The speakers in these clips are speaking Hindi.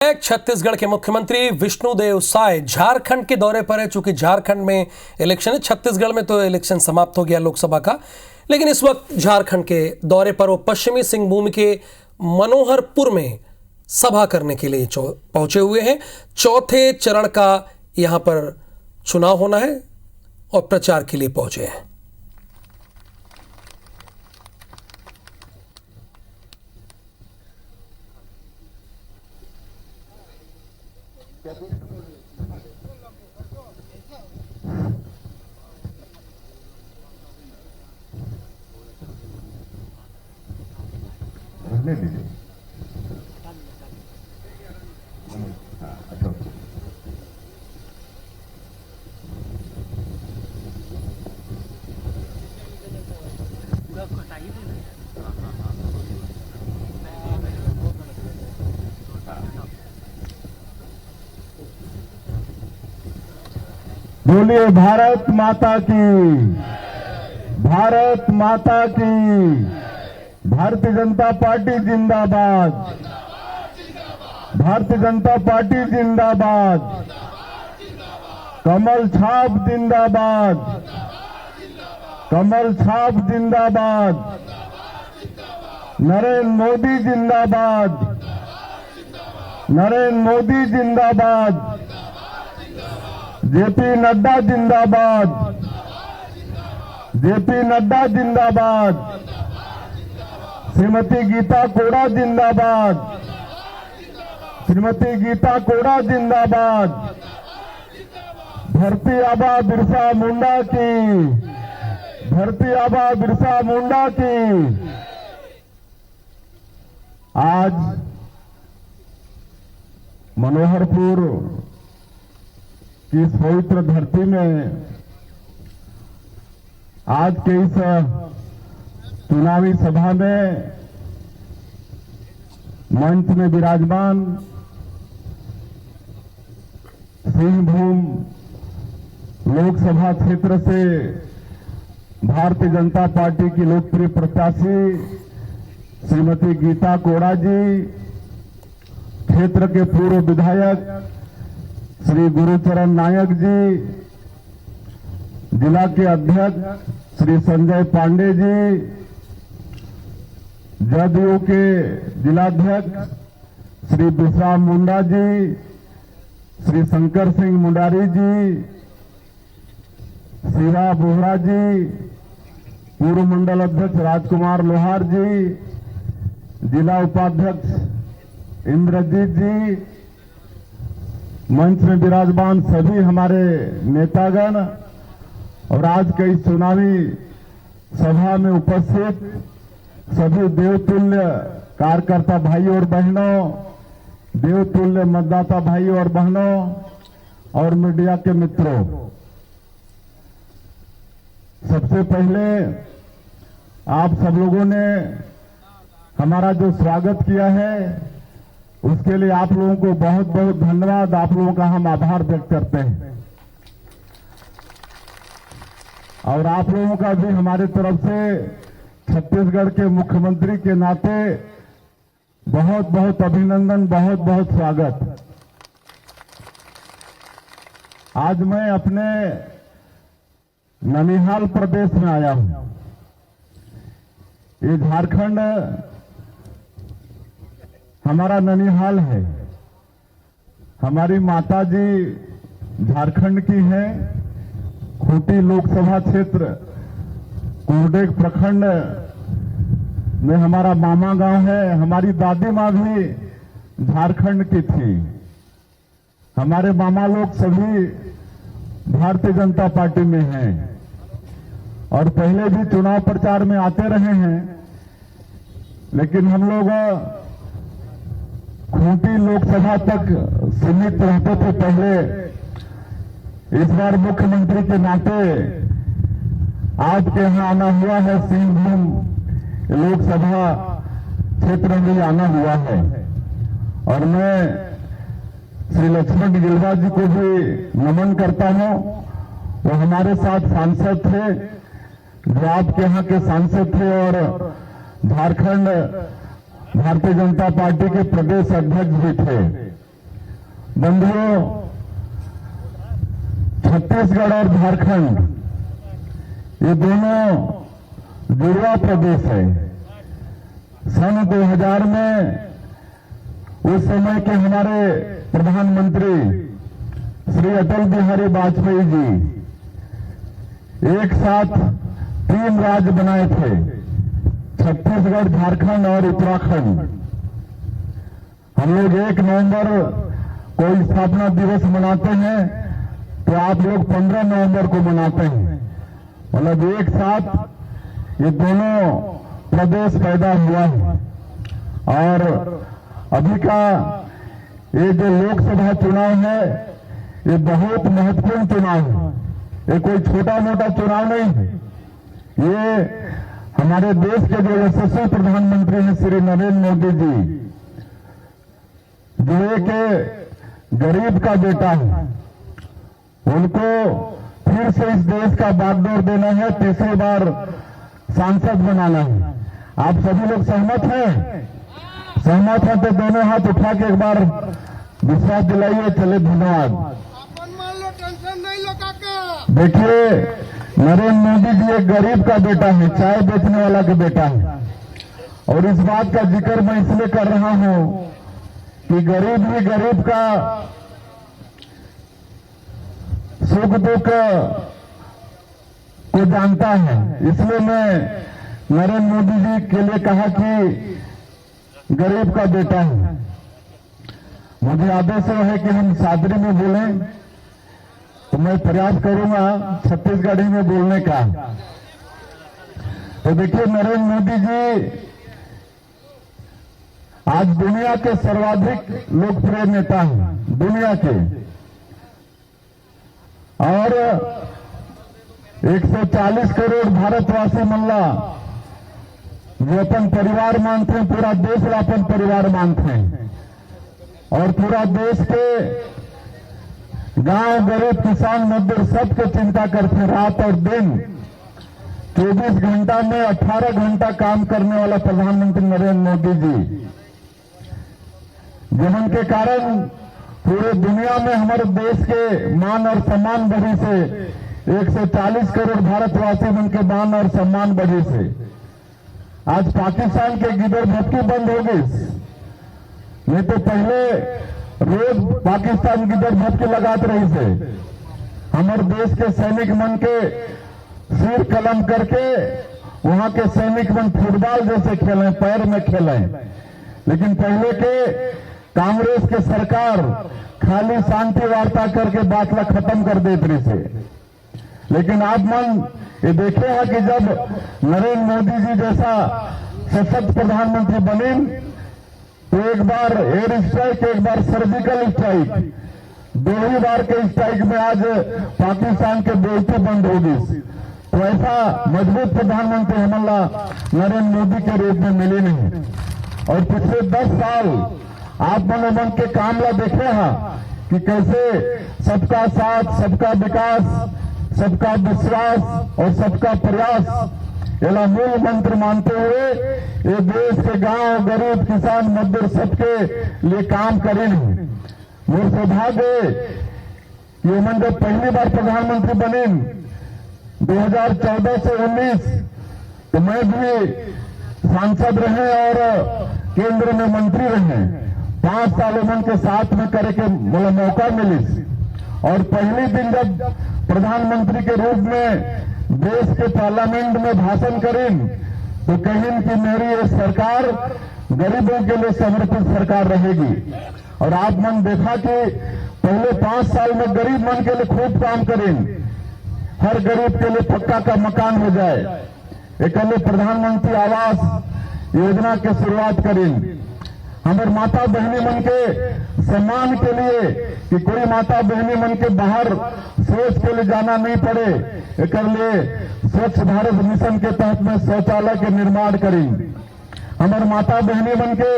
छत्तीसगढ़ के मुख्यमंत्री विष्णुदेव साय झारखंड के दौरे पर है। चूंकि झारखंड में इलेक्शन है, छत्तीसगढ़ में तो इलेक्शन समाप्त हो गया लोकसभा का, लेकिन इस वक्त झारखंड के दौरे पर वो पश्चिमी सिंहभूम के मनोहरपुर में सभा करने के लिए पहुंचे हुए हैं। चौथे चरण का यहां पर चुनाव होना है और प्रचार के लिए पहुंचे हैं। बोलिए भारत माता की, भारत माता की। भारतीय जनता पार्टी जिंदाबाद, भारतीय जनता पार्टी जिंदाबाद। कमल छाप जिंदाबाद, कमल छाप जिंदाबाद। नरेंद्र मोदी जिंदाबाद, नरेंद्र मोदी जिंदाबाद। जेपी नड्डा जिंदाबाद, जेपी नड्डा जिंदाबाद। श्रीमती गीता कोड़ा जिंदाबाद, श्रीमती गीता कोड़ा जिंदाबाद। धरती आबा बिरसा मुंडा की, धरती आबा बिरसा मुंडा की। आज मनोहरपुर की इस पवित्र धरती में आज के इस चुनावी सभा में मंच में विराजमान सिंहभूम लोकसभा क्षेत्र से भारतीय जनता पार्टी की लोकप्रिय प्रत्याशी श्रीमती गीता कोड़ा जी, क्षेत्र के पूर्व विधायक श्री गुरुचरण नायक जी, जिला के अध्यक्ष श्री संजय पांडे जी, जदयू के जिलाध्यक्ष श्री विश्राम मुंडा जी, श्री शंकर सिंह मुंडारी जी, शिवा बोहरा जी, पूर्व मंडल अध्यक्ष राजकुमार लोहार जी, जिला उपाध्यक्ष इंद्रजीत जी, मंच में विराजमान सभी हमारे नेतागण और आज के इस चुनावी सभा में उपस्थित सभी देवतुल्य कार्यकर्ता भाई और बहनों, देवतुल्य मतदाता भाई और बहनों और मीडिया के मित्रों, सबसे पहले आप सब लोगों ने हमारा जो स्वागत किया है उसके लिए आप लोगों को बहुत बहुत धन्यवाद, आप लोगों का हम आभार व्यक्त करते हैं। और आप लोगों का भी हमारे तरफ से छत्तीसगढ़ के मुख्यमंत्री के नाते बहुत बहुत अभिनंदन, बहुत बहुत स्वागत। आज मैं अपने ननिहाल प्रदेश में आया हूं। ये झारखंड हमारा ननिहाल है। हमारी माता जी झारखंड की है। खूंटी लोकसभा क्षेत्र कुरडेग प्रखंड में हमारा मामा गांव है। हमारी दादी माँ भी झारखंड की थी। हमारे मामा लोग सभी भारतीय जनता पार्टी में हैं और पहले भी चुनाव प्रचार में आते रहे हैं, लेकिन हम लोग खूंटी लोकसभा तक सीमित रहते थे पहले। इस बार मुख्यमंत्री के नाते आपके यहां आना हुआ है, सिंहभूम लोकसभा क्षेत्र में आना हुआ है। और मैं श्री लक्ष्मण गिलवा जी को भी नमन करता हूं। वो हमारे साथ सांसद थे, जो आपके यहां के सांसद थे और झारखंड भारतीय जनता पार्टी के प्रदेश अध्यक्ष भी थे। बंधुओं, छत्तीसगढ़ और झारखंड ये दोनों जुड़वा प्रदेश है। सन 2000 में उस समय के हमारे प्रधानमंत्री श्री अटल बिहारी वाजपेयी जी एक साथ 3 राज्य बनाए थे, छत्तीसगढ़, झारखंड और उत्तराखंड। हम लोग 1 नवंबर को स्थापना दिवस मनाते हैं, तो आप लोग 15 नवंबर को मनाते हैं। मतलब एक साथ ये दोनों प्रदेश पैदा हुआ है। और अभी का ये जो लोकसभा चुनाव है, ये बहुत महत्वपूर्ण चुनाव है। ये कोई छोटा मोटा चुनाव नहीं है। ये हमारे देश के जो यशस्वी प्रधानमंत्री हैं श्री नरेंद्र मोदी जी, जो एक गरीब का बेटा है, उनको फिर से इस देश का बागडोर देना है, तीसरी बार सांसद बनाना है। आप सभी लोग सहमत हैं? सहमत हैं तो दोनों हाथ उठा के एक बार विश्वास दिलाइए। चले, धन्यवाद। देखिए, नरेंद्र मोदी जी एक गरीब का बेटा है, चाय बेचने वाला का बेटा है। और इस बात का जिक्र मैं इसलिए कर रहा हूं कि गरीब भी गरीब का सुख दुख को जानता है। इसलिए मैं नरेंद्र मोदी जी के लिए कहा कि गरीब का बेटा है। मुझे आदेश है कि हम सादरी में बोलें, तो मैं प्रयास करूंगा छत्तीसगढ़ी में बोलने का। तो देखिए, नरेंद्र मोदी जी आज दुनिया के सर्वाधिक लोकप्रिय नेता हैं, दुनिया के। और 140 करोड़ भारतवासी मल्ला जो अपन परिवार मानते हैं, पूरा देश अपन परिवार मानते हैं। और पूरा देश के गांव, गरीब, किसान, मजदूर सबके चिंता करते हैं। रात और दिन 24 घंटा में 18 घंटा काम करने वाला प्रधानमंत्री नरेंद्र मोदी जी, जिनके कारण पूरे दुनिया में हमारे देश के मान और सम्मान बढ़ी से 140 करोड़ भारतवासी उनके मान और सम्मान बढ़ी से आज पाकिस्तान के गिदर भटकी बंद हो गई। नहीं तो पहले रोज पाकिस्तान गिदर भटकी लगाते रही से हमारे देश के सैनिक मन के सिर कलम करके वहां के सैनिक मन फुटबॉल जैसे खेले, पैर में खेले। लेकिन पहले के कांग्रेस के सरकार खाली शांति वार्ता करके बात ला खत्म कर देते रही से। लेकिन आप मन ये देखे हैं कि जब नरेंद्र मोदी जी जैसा सशक्त प्रधानमंत्री बने, तो एक बार एयर स्ट्राइक, एक बार सर्जिकल स्ट्राइक, 2 ही बार के स्ट्राइक में आज पाकिस्तान के बेइज्जती बंद होगी। तो ऐसा मजबूत प्रधानमंत्री हमारा नरेंद्र मोदी के रूप में मिले नहीं। और पिछले 10 साल आप मन के काम ला देखे हैं कि कैसे सबका साथ, सबका विकास, सबका विश्वास और सबका प्रयास एला मूल मंत्र मानते हुए ये देश के गांव, गरीब, किसान, मजदूर सबके लिए काम करेंगे। मेरे सौभाग्य ये मन जब पहली बार प्रधानमंत्री बने 2014 से 19, तो मैं भी सांसद रहे और केंद्र में मंत्री रहे। 5 सालों मन के साथ में करे के बोला मौका मिली। और पहले दिन जब प्रधानमंत्री के रूप में देश के पार्लियामेंट में भाषण करें, तो कहें कि मेरी ये सरकार गरीबों के लिए समर्पित सरकार रहेगी। और आप मन देखा कि पहले 5 साल में गरीब मन के लिए खूब काम करें, हर गरीब के लिए पक्का का मकान हो जाए, एक प्रधानमंत्री आवास योजना की शुरुआत करें। हमारे माता बहनी मन के सम्मान के लिए कि कोई माता बहनी मन के बाहर शौच के लिए जाना नहीं पड़े, एक लिए स्वच्छ भारत मिशन के तहत में शौचालय के निर्माण करें। हमारे माता बहनी मन के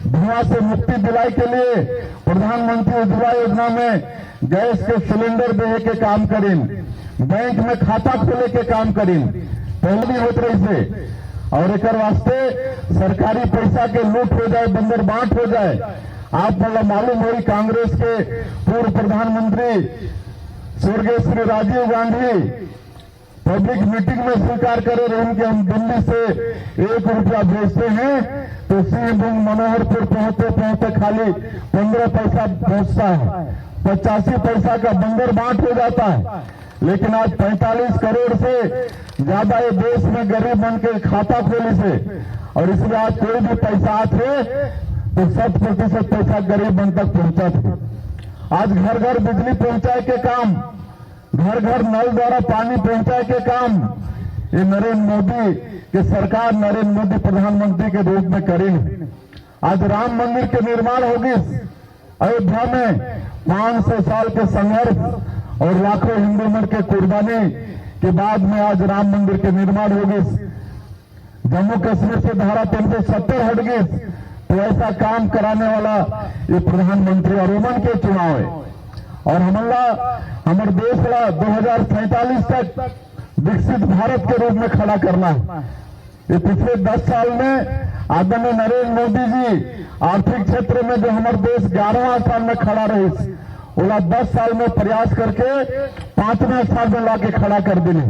धुआं से मुक्ति दिलाई के लिए प्रधानमंत्री उज्ज्वला योजना में गैस के सिलेंडर देने के काम करें, बैंक में खाता खोले के काम करें। पहले भी होते रही से और एक वास्ते सरकारी पैसा के लूट हो जाए, बंदर बांट हो जाए। आप मतलब मालूम हुई कांग्रेस के पूर्व प्रधानमंत्री स्वर्गीय श्री राजीव गांधी पब्लिक मीटिंग में स्वीकार करे रहे कि हम दिल्ली से 1 रुपया भेजते हैं तो सिंहभूम मनोहरपुर पहुंचते पहुंचते खाली 15 पैसा पहुंचता है, 85 पैसा का बंदर बांट हो जाता है। लेकिन आज 45 करोड़ से ज्यादा ये देश में गरीब बन के खाता खोली से, और इसलिए आज कोई भी पैसा आते तो 100% पैसा गरीब बन तक पहुंचा थे। आज घर घर बिजली पहुंचाए के काम, घर घर नल द्वारा पानी पहुंचाए के काम ये नरेंद्र मोदी की सरकार, नरेंद्र मोदी प्रधानमंत्री के रूप में करी। आज राम मंदिर के निर्माण होगी अयोध्या में, 500 साल के संघर्ष और लाखों हिंदू मन के कुर्बानी के बाद में आज राम मंदिर के निर्माण होगी। जम्मू कश्मीर से धारा 370 हट गई तो ऐसा काम कराने वाला ये प्रधानमंत्री और उमन के चुनाव है। और हमारे देश का 2047 तक विकसित भारत के रूप में खड़ा करना है। ये पिछले 10 साल में आदरणीय नरेंद्र मोदी जी आर्थिक क्षेत्र में जो हमारे देश 11वां स्थान में खड़ा रही, ओला 10 साल में प्रयास करके 5वें स्थान में लाके खड़ा कर दिए।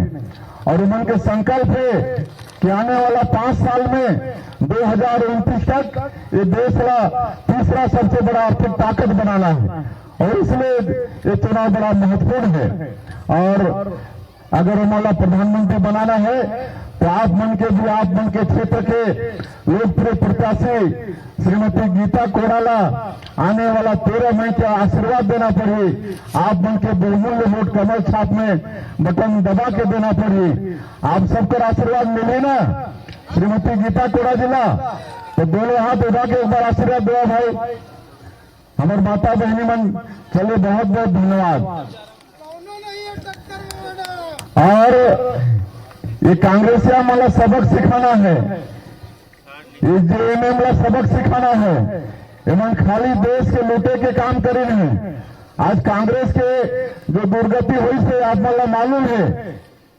और उनके संकल्प है कि आने वाला 5 साल में 2029 तक ये देश का तीसरा सबसे बड़ा आर्थिक ताकत बनाना है। और इसलिए ये चुनाव बड़ा महत्वपूर्ण है। और अगर हमारा प्रधानमंत्री बनाना है तो आप मन के क्षेत्र के लोकप्रिय प्रत्याशी श्रीमती गीता कोडाला आने वाला 13 मई का आशीर्वाद देना पड़े। आप मन के बहुमूल्य वोट कमल छाप में बटन दबा के देना पड़े। आप सबका आशीर्वाद मिले ना श्रीमती गीता कोड़ा जिला, तो दोनों हाथ उठा के एक बार आशीर्वाद दो भाई हमारे माता बहनी मन। चलिए बहुत बहुत धन्यवाद। और ये कांग्रेसिया मला सबक सिखाना है, ये जेएमएम ला सबक सिखाना है। एवं खाली देश के लूटे के काम करे नहीं। आज कांग्रेस के जो दुर्गति हुई से आप मला मालूम है,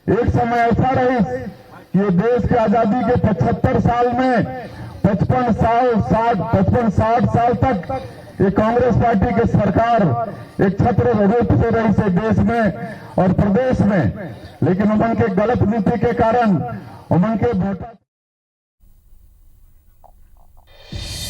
एक समय ऐसा रही कि ये देश की आजादी के 75 साल में 55-60 साल तक ये कांग्रेस पार्टी की सरकार एक छत्र रूप से रही से देश में और प्रदेश में। लेकिन उमन के गलत नीति के कारण उमन के वोटा